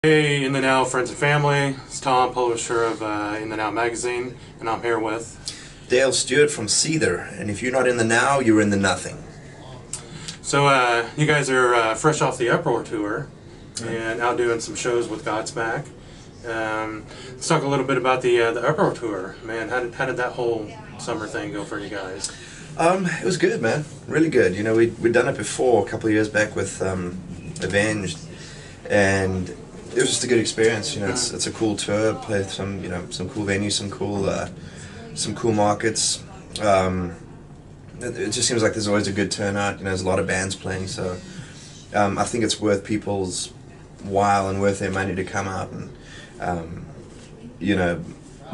Hey, In the Now friends and family, it's Tom, publisher of In the Now magazine, and I'm here with Dale Stewart from Seether, and if you're not in the now, you're in the nothing. So you guys are fresh off the Uproar tour and out doing some shows with Godsmack. Let's talk a little bit about the Uproar tour. Man, how did that whole summer thing go for you guys? It was good, man. Really good. You know, we'd done it before a couple of years back with Avenged, and it was just a good experience. You know, it's a cool tour. Played some cool venues, some cool markets. It just seems like there's always a good turnout. You know, there's a lot of bands playing, so I think it's worth people's while and worth their money to come out and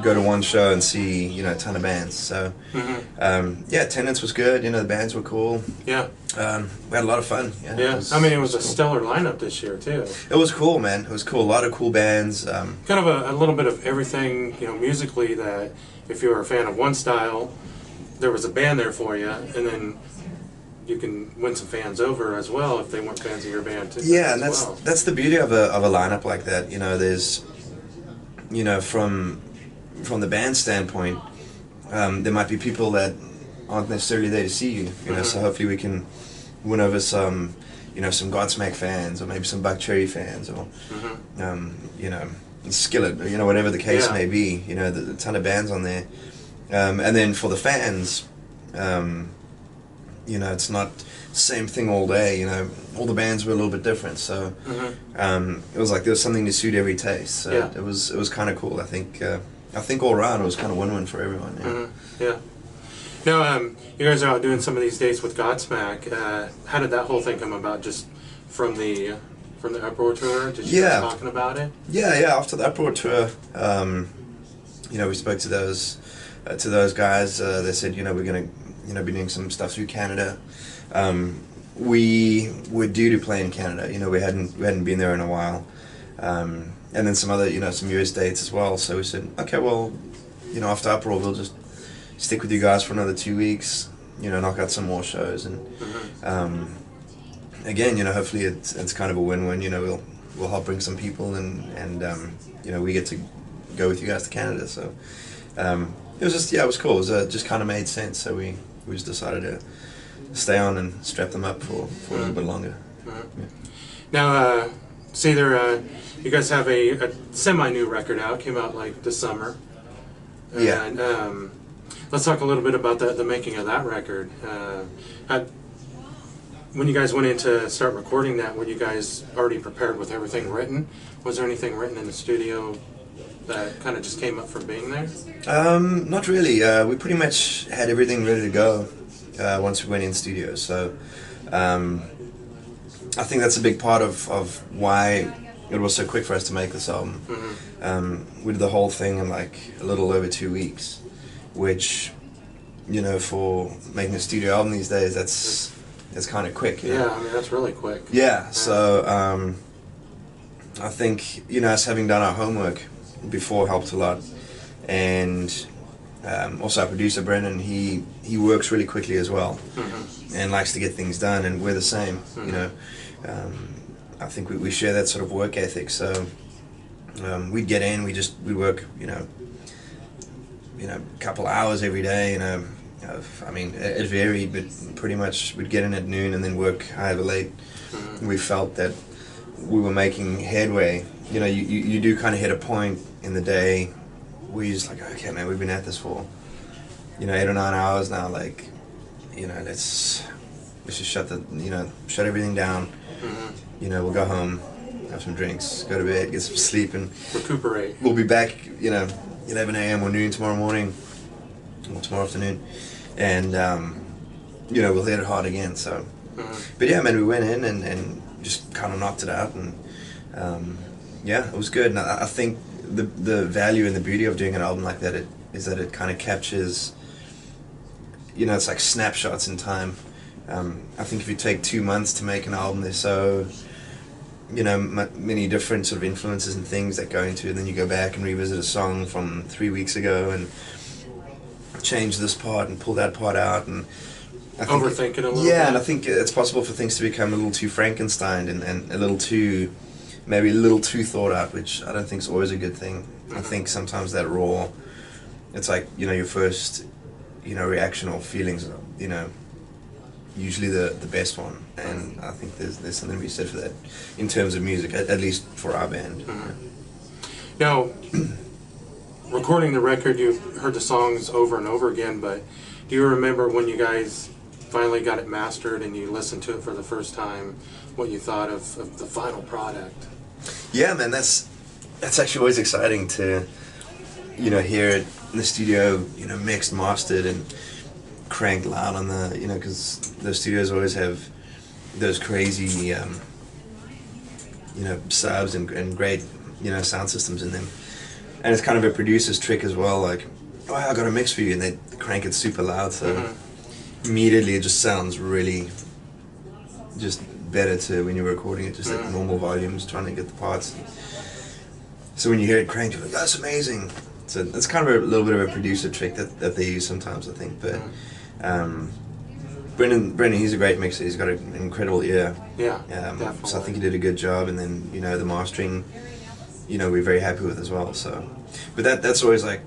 go to one show and see a ton of bands. So yeah, attendance was good. You know, the bands were cool. Yeah. We had a lot of fun. Yeah. It was a stellar lineup this year too. It was cool, man. It was cool. A lot of cool bands. Kind of a little bit of everything, musically, that if you're a fan of one style, there was a band there for you, and then you can win some fans over as well if they weren't fans of your band too. Yeah, and that's the beauty of a lineup like that. You know, there's from the band standpoint, there might be people that aren't necessarily there to see you. You know, so hopefully we can win over some Godsmack fans, or maybe some Buck Cherry fans, or Skillet, or whatever the case may be. You know, a ton of bands on there, and then for the fans, it's not the same thing all day. You know, all the bands were a little bit different, so it was like there was something to suit every taste. So it was kind of cool. I think all around it was kind of win-win for everyone. Yeah. Now, you guys are out doing some of these dates with Godsmack. How did that whole thing come about? Just from the Uproar tour? Did you guys talking about it? Yeah. After the Uproar tour, we spoke to those guys. They said, we're gonna be doing some stuff through Canada. We were due to play in Canada. We hadn't been there in a while. And then some other, some US dates as well. So we said, okay, well, after Uproar, we'll just stick with you guys for another 2 weeks, knock out some more shows. And again, hopefully it's kind of a win-win. We'll help bring some people, and we get to go with you guys to Canada. So it was just, it was cool. It just kind of made sense. So we just decided to stay on and strap them up for a little bit longer. Yeah. Now, Seether, you guys have a semi-new record out. Came out like this summer. And, let's talk a little bit about the making of that record. When you guys went in to start recording that, were you guys already prepared with everything written? Was there anything written in the studio that kind of just came up from being there? Not really. We pretty much had everything ready to go once we went in studio. So I think that's a big part of why it was so quick for us to make this album. We did the whole thing in like a little over 2 weeks, which, for making a studio album these days, that's kind of quick. Yeah, that's really quick. Yeah, so I think, us having done our homework before helped a lot. And also our producer, Brendan, he works really quickly as well, and likes to get things done, and we're the same, I think we share that sort of work ethic. So we'd get in, we'd work, a couple hours every day. It varied, but pretty much we'd get in at noon and then work however late we felt that we were making headway. You do kind of hit a point in the day where you're just like, okay, man, we've been at this for 8 or 9 hours now. Like, let's just shut everything down. We'll go home, have some drinks, go to bed, get some sleep, and recuperate. We'll be back, 11 a.m. or noon tomorrow morning, or tomorrow afternoon, and we'll hit it hard again. So, but yeah, man, we went in and just kind of knocked it out, and it was good. And I think the value and the beauty of doing an album like that is that it kind of captures, it's like snapshots in time. I think if you take 2 months to make an album, there's so many different sort of influences and things that go into it. And then you go back and revisit a song from 3 weeks ago and change this part and pull that part out, and I think overthink it a little bit. Yeah, and I think it's possible for things to become a little too Frankenstein and a little too maybe a little too thought out, which I don't think is always a good thing. I think sometimes that raw, it's like, you know, your first, you know, reaction or feelings, you know, usually the best one, and I think there's something to be said for that in terms of music, at least for our band. Now, recording the record, you've heard the songs over and over again, but do you remember when you guys finally got it mastered and you listened to it for the first time, what you thought of the final product? Yeah, man, that's actually always exciting to, you know, hear it in the studio, you know, mixed, mastered, and cranked loud on the, you know, because those studios always have those crazy, you know, subs and great, you know, sound systems in them. And it's kind of a producer's trick as well, like, oh, I got a mix for you, and they crank it super loud, so immediately it just sounds really just better to when you're recording it, just at normal volumes, trying to get the parts. So when you hear it cranked, you're like, that's amazing. So it's kind of a little bit of a producer trick that they use sometimes, I think. But Brendan, he's a great mixer. He's got an incredible ear. Yeah, so I think he did a good job. And then, you know, the mastering, you know, we're very happy with as well. So, but that's always like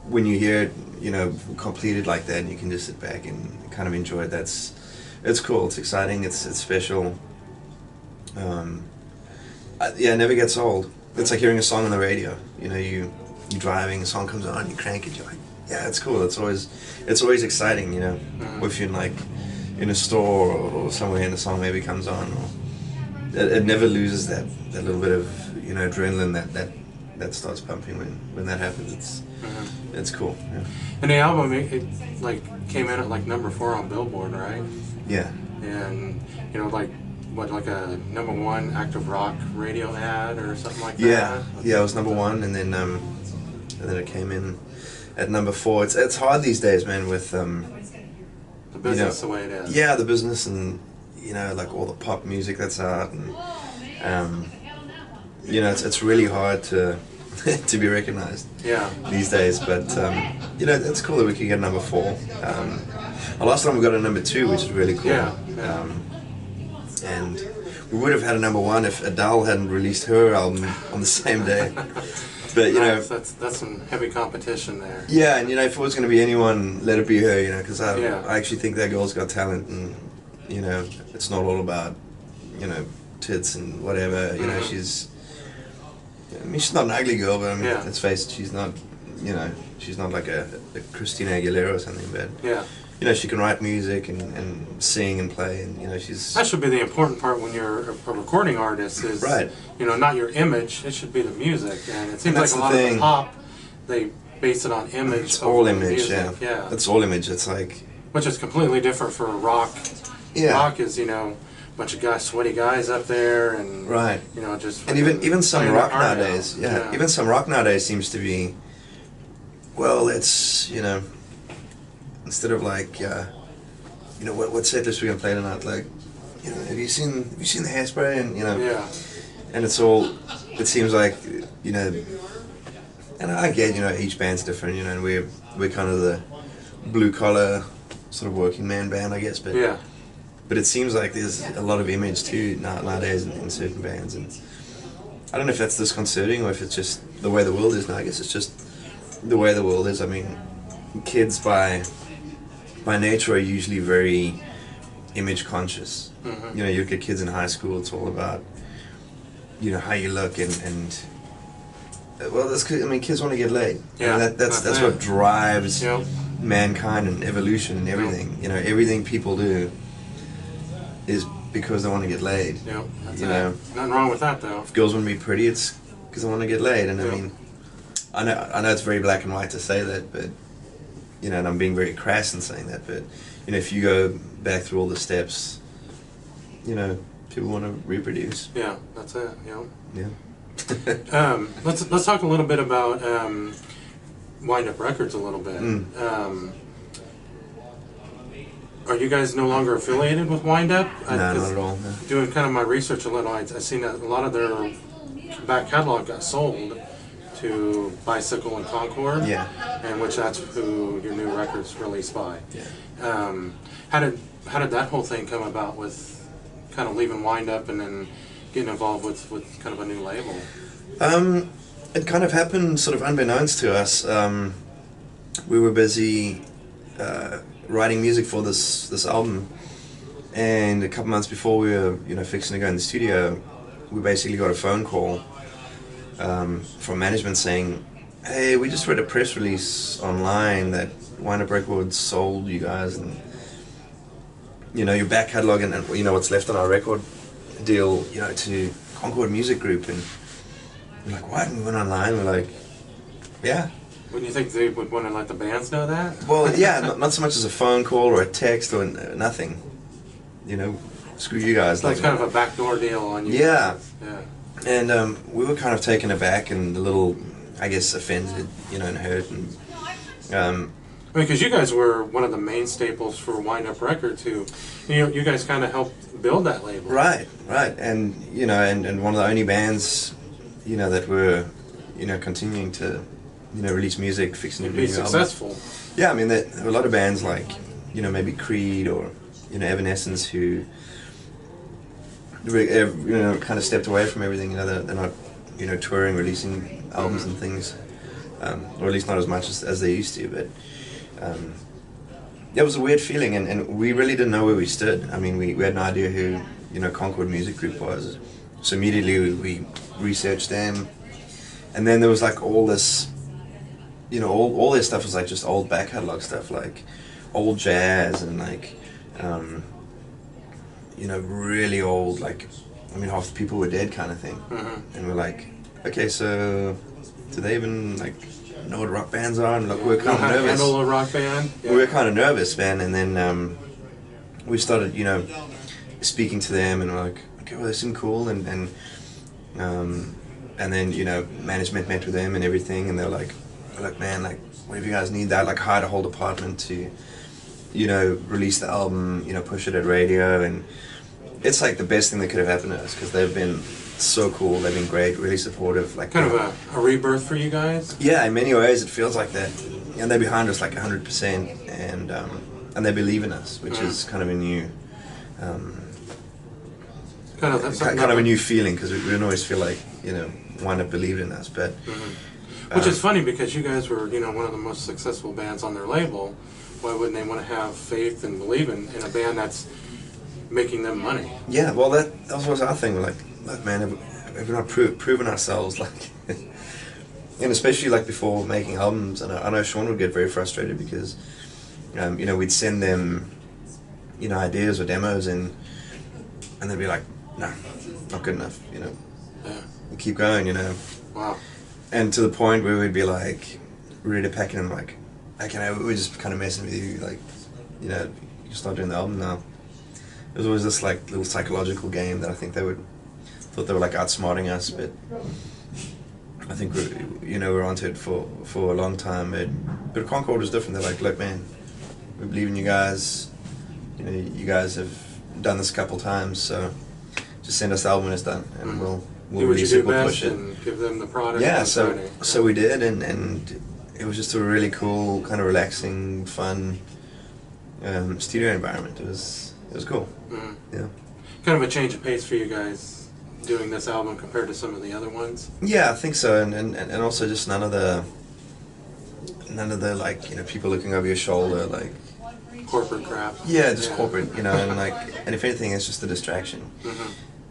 when you hear it, you know, completed like that, and you can just sit back and kind of enjoy it. It's cool. It's exciting. It's special. It never gets old. It's like hearing a song on the radio. You know, you're driving, a song comes on, you crank it, you're like, yeah, it's cool. It's always exciting, you know. Or if you're like in a store or somewhere and the song maybe comes on, or it never loses that little bit of, you know, adrenaline that starts pumping when that happens. It's cool. Yeah. And the album, it like came in at like #4 on Billboard, right? Yeah. And you know, like what, like a #1 active rock radio ad or something like that? Yeah, it was #1, and then it came in at #4. It's hard these days, man, with the business, you know, the way it is. Yeah, the business, and you know, like all the pop music that's out, and you know, it's really hard to to be recognized. Yeah. These days, but you know, it's cool that we could get #4. Last time we got a #2, which is really cool. Yeah. And we would have had a #1 if Adele hadn't released her album on the same day. But you know, that's some heavy competition there. Yeah, and you know, if it was going to be anyone, let it be her. You know, because I actually think that girl's got talent, and you know, it's not all about, you know, tits and whatever. You know, I mean, she's not an ugly girl, but I mean, let's face it, she's not, you know, she's not like a Christina Aguilera or something. But you know, she can write music and sing and play, and you know, that should be the important part when you're a recording artist, is you know, not your image, it should be the music. And it seems like a lot of the pop, they base it on image. It's all image. Music. Yeah, it's all image. It's like, which is completely different for rock. Rock is, you know, a bunch of guys, sweaty guys up there, and you know, just, and even some rock nowadays, even some rock nowadays seems to be, well, it's, you know, instead of like, you know, what set list we're gonna play tonight? Like, you know, have you seen the Hairspray? And you know, and it's all. It seems like, you know, and I get, you know, each band's different, you know, and we're kind of the blue collar sort of working man band, I guess, but it seems like there's a lot of image too nowadays in certain bands, and I don't know if that's disconcerting or if it's just the way the world is now. I guess it's just the way the world is. I mean, kids by nature are usually very image conscious. You know, you look at kids in high school, it's all about, you know, how you look and well, that's, I mean, kids want to get laid. Yeah, I mean, that's what drives mankind and evolution and everything. You know, everything people do is because they want to get laid. Yeah, you know, nothing wrong with that though. If girls want to be pretty, it's because they want to get laid. And I mean, I know it's very black and white to say that, but you know, and I'm being very crass in saying that, but you know, if you go back through all the steps, you know, people want to reproduce. Yeah, that's it. Let's talk a little bit about Wind Up Records a little bit. Are you guys no longer affiliated with Wind Up? No, not at all. No. Doing kind of my research a little, I've seen that a lot of their back catalog got sold to Bicycle and Concord, and which that's who your new record's released by. How did that whole thing come about with kind of leaving Wind Up and then getting involved with kind of a new label? It kind of happened sort of unbeknownst to us. We were busy writing music for this album, and a couple months before we were fixing to go in the studio, we basically got a phone call from management saying, "Hey, we just read a press release online that Wind Up Records sold you guys, and your back catalog and what's left on our record deal, to Concord Music Group." And we're like, "What?" And we went online. We're like, "Yeah." Wouldn't you think they would want to let the bands know that? Well, yeah, not so much as a phone call or a text or nothing. Screw you guys. Like kind of a backdoor deal on you. Yeah. Yeah. And we were kind of taken aback and a little, I guess, offended, and hurt. And because you guys were one of the main staples for Wind Up Records, who, you guys kind of helped build that label. Right. And and one of the only bands, that were, continuing to, release music, fixing to be successful. Yeah, I mean, there were a lot of bands like, maybe Creed or, Evanescence who, kind of stepped away from everything. They're not, touring, releasing albums and things, or at least not as much as they used to. But it was a weird feeling, and we really didn't know where we stood. I mean, we had no idea who, Concord Music Group was. So immediately we researched them, and then there was like all this, all this stuff was like just old back catalog stuff, like old jazz and like, really old, like, I mean, half the people were dead kind of thing. And we're like, okay, so do they even like know what rock bands are? And like, we're kind of nervous. Handle a rock band. Yeah. We were kind of nervous, man. And then we started, speaking to them, and we're like, okay, well, they seem cool, and then management met with them and everything, and they're like, man, like, whatever you guys need, that, like, hired a whole department to, release the album, push it at radio, and it's like the best thing that could have happened to us, because they've been so cool, they've been great, really supportive, like kind of a rebirth for you guys. Yeah, in many ways it feels like that, and they're behind us like 100%, and they believe in us, which is kind of a new. Kind of a new feeling, because we didn't always feel like Wind Up believed in us, but which is funny, because you guys were one of the most successful bands on their label. Why wouldn't they want to have faith and believe in a band that's making them money? Yeah, well, that was our thing. We're like, look, man, have we not proven ourselves, like, and especially like before making albums. And I know Sean would get very frustrated because we'd send them ideas or demos, and they'd be like, no, not good enough, Yeah. We keep going, Wow. And to the point where we'd be like, ready to pack it and like, okay, we're just kind of messing with you, like, you start doing the album now. It was always this like little psychological game that I think thought they were like outsmarting us, but I think we're onto it for a long time. But Concord was different. They're like, look, man, we believe in you guys. You guys have done this a couple times, so just send us the album when it's done, and we'll release it, we'll push it, and give them the product. Yeah, so we did, and it was just a really cool, kind of relaxing, fun studio environment. It was cool. Yeah. Kind of a change of pace for you guys doing this album compared to some of the other ones. Yeah, I think so, and also just none of the like people looking over your shoulder, like corporate crap. Yeah, just corporate, and if anything, it's just a distraction.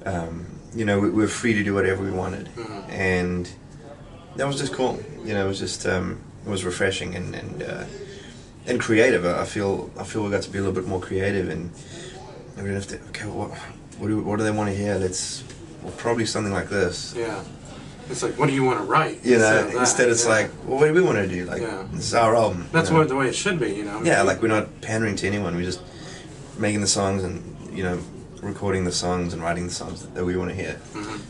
We're free to do whatever we wanted, and that was just cool. It was just it was refreshing and creative. I feel we got to be a little bit more creative, and we didn't have to. Okay, what do they want to hear? Probably something like this. Yeah. It's like, what do you want to write? Instead it's like, well, what do we want to do? Like, this is our album. That's the way it should be, Yeah, like we're not pandering to anyone. We're just making the songs and, recording the songs and writing the songs that we want to hear.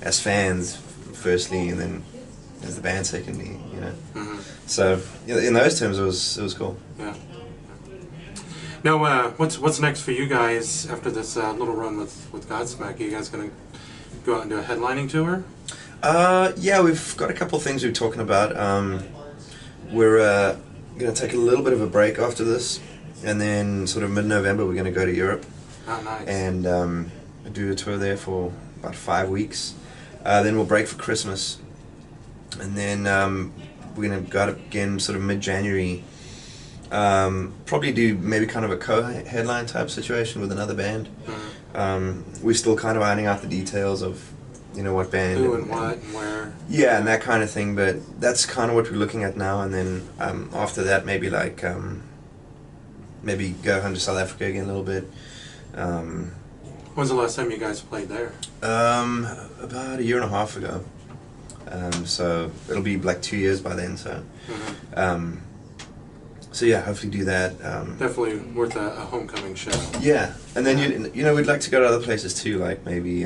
As fans, firstly, and then as the band, secondly, So, in those terms, it was cool. Yeah. Now, what's next for you guys after this little run with Godsmack? Are you guys going to go out and do a headlining tour? Yeah, we've got a couple of things we're talking about. We're going to take a little bit of a break after this, and then sort of mid-November we're going to go to Europe. Oh, nice. And do a tour there for about 5 weeks. Then we'll break for Christmas, and then we're gonna go out again sort of mid-January. Probably do maybe kind of a co-headline type situation with another band. We're still kind of ironing out the details of, you know, what band, who and what and where. Yeah, and that kind of thing. But that's kind of what we're looking at now. And then after that, maybe like maybe go home to South Africa again a little bit. When's the last time you guys played there? About a year and a half ago. So it'll be like 2 years by then. So, so yeah, hopefully do that. Definitely worth a homecoming show. Yeah, and then you know we'd like to go to other places too, like maybe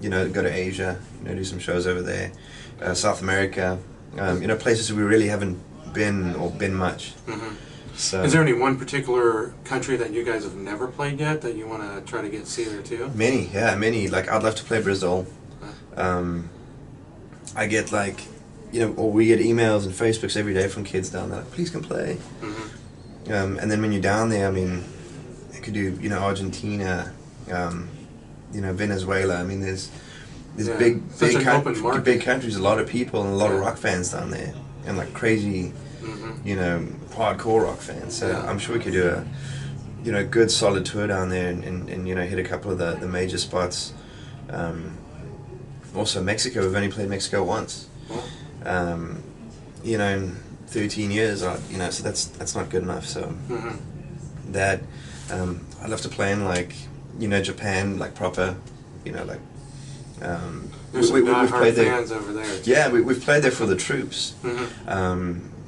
you know, go to Asia, you know, do some shows over there, South America, you know, places we really haven't been much. So, is there any one particular country that you guys have never played yet that you want to try to get Seether to? Many, yeah, many. Like I'd love to play Brazil. I get like, you know, or we get emails and Facebooks every day from kids down there, like, please come play. And then when you're down there, I mean, you could do, you know, Argentina, you know, Venezuela. I mean, there's big countries, a lot of people, and a lot of rock fans down there, and like crazy, you know, hardcore rock fans. So I'm sure we could do a, you know, good solid tour down there, and you know, hit a couple of the major spots. Also Mexico, we've only played Mexico once. You know, in 13 years, you know, so that's not good enough. So that I'd love to play in, like, you know, Japan, like proper, you know, like there's some die-hard fans over there. Yeah, we've played there for the troops.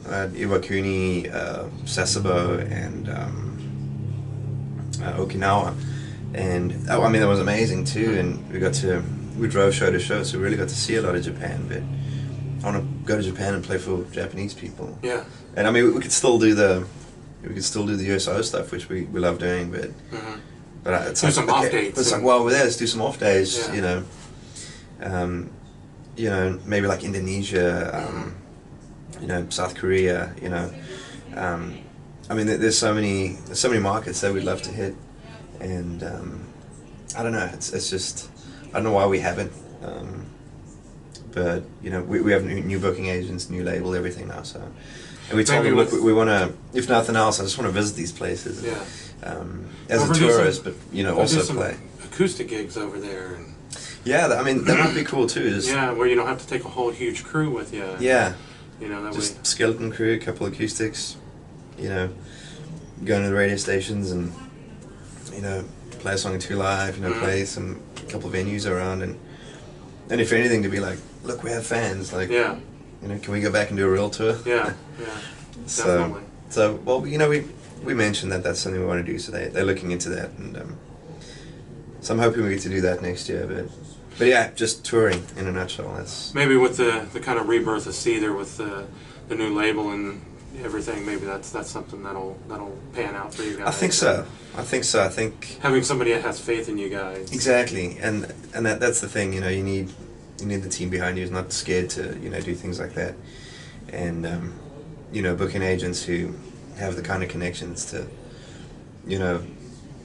Iwakuni, Sasebo, and Okinawa, and I mean that was amazing too. And we drove show to show, so we really got to see a lot of Japan. But I want to go to Japan and play for Japanese people. Yeah, and I mean we could still do the USO stuff, which we love doing, but it's do like, some off dates. It's like, well, let's do some off days. You know, you know, maybe like Indonesia. You know, South Korea, you know, I mean, there's so many markets that we'd love to hit, and I don't know, it's just, I don't know why we haven't, but you know, we have new booking agents, new label, everything now, so, and we told them, look, we want to, if nothing else, I just want to visit these places, as a tourist, but you know, also play acoustic gigs over there. And yeah, I mean, that might be cool too. Just, yeah, where you don't have to take a whole huge crew with you. Yeah. You know, that just way. skeleton crew, a couple of acoustics, you know, going to the radio stations and, you know, play a song or two live, you know, play a couple of venues around, and if anything, to be like, look, we have fans, like, you know, can we go back and do a real tour? Definitely. So well, you know, we mentioned that that's something we want to do, so they're looking into that, and so I'm hoping we get to do that next year, but yeah, just touring in a nutshell. That's maybe with the kind of rebirth of Seether with the new label and everything. Maybe that's something that'll pan out for you guys. I think so. I think having somebody that has faith in you guys. Exactly, and that's the thing. You know, you need the team behind you who's not scared to, you know, do things like that, and you know, booking agents who have the kind of connections to, you know,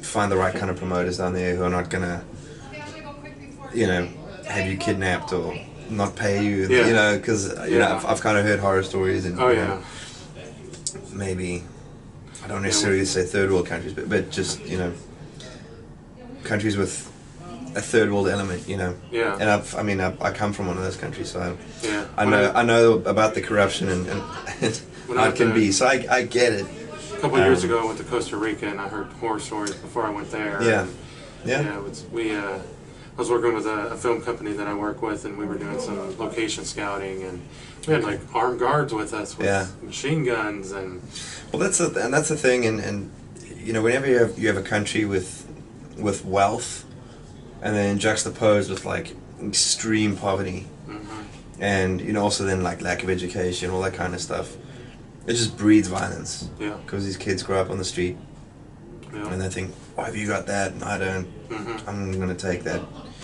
find the right kind of promoters down there who are not gonna, you know, have you kidnapped or not pay you, you know, because you know, I've kind of heard horror stories, and you know, maybe I don't necessarily say third world countries, but just, you know, countries with a third world element, you know. Yeah. And I come from one of those countries, so I know about the corruption and how it can be. So I get it. A couple of years ago, I went to Costa Rica, and I heard horror stories before I went there. I was working with a film company that I work with, and we were doing some location scouting, and we had like armed guards with us with machine guns, and well, that's the thing, and you know, whenever you have a country with wealth, and then juxtaposed with like extreme poverty, and you know, also then like lack of education, all that kind of stuff, it just breeds violence. Yeah. Because these kids grow up on the street, and they think, why have you got that and I don't? I'm gonna take that.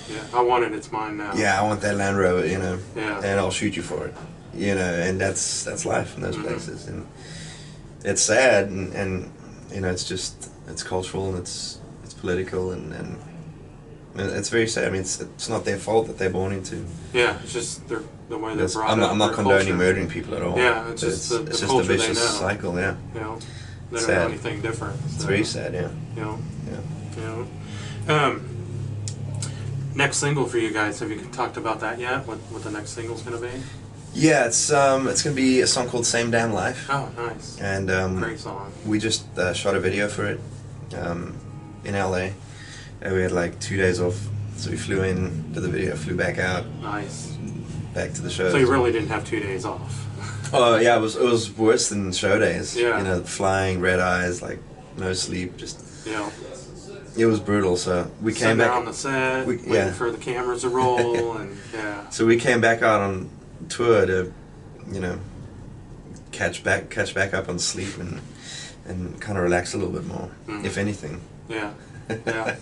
Yeah, I want it. It's mine now. Yeah, I want that Land Rover, you know. Yeah. And I'll shoot you for it, you know. And that's life in those places, and it's sad, and you know, it's cultural, and it's political, and It's very sad. I mean, it's not their fault that they're born into. Yeah, it's just the way they're brought up. I'm not condoning culture. murdering people at all. Yeah, it's just the it's just a culture they vicious know. cycle. Yeah. You know, they don't Sad. know anything different. So, It's very sad. Yeah. You know. Yeah. You know. Next single for you guys. Have you talked about that yet? What the next single's gonna be? Yeah, it's gonna be a song called "Same Damn Life." Oh, nice. And Great song. we just shot a video for it in LA, and we had like 2 days off, so we flew in, did the video, flew back out, Nice. back to the show. So you really didn't have 2 days off. Oh yeah, it was worse than show days. Yeah. You know, flying, red eyes, like no sleep, just You know. it was brutal. So we came Sitting there back on the set, waiting yeah. for the cameras to roll, and yeah. So we came back out on tour to, you know, catch back up on sleep and kind of relax a little bit more, if anything. Yeah. Yeah.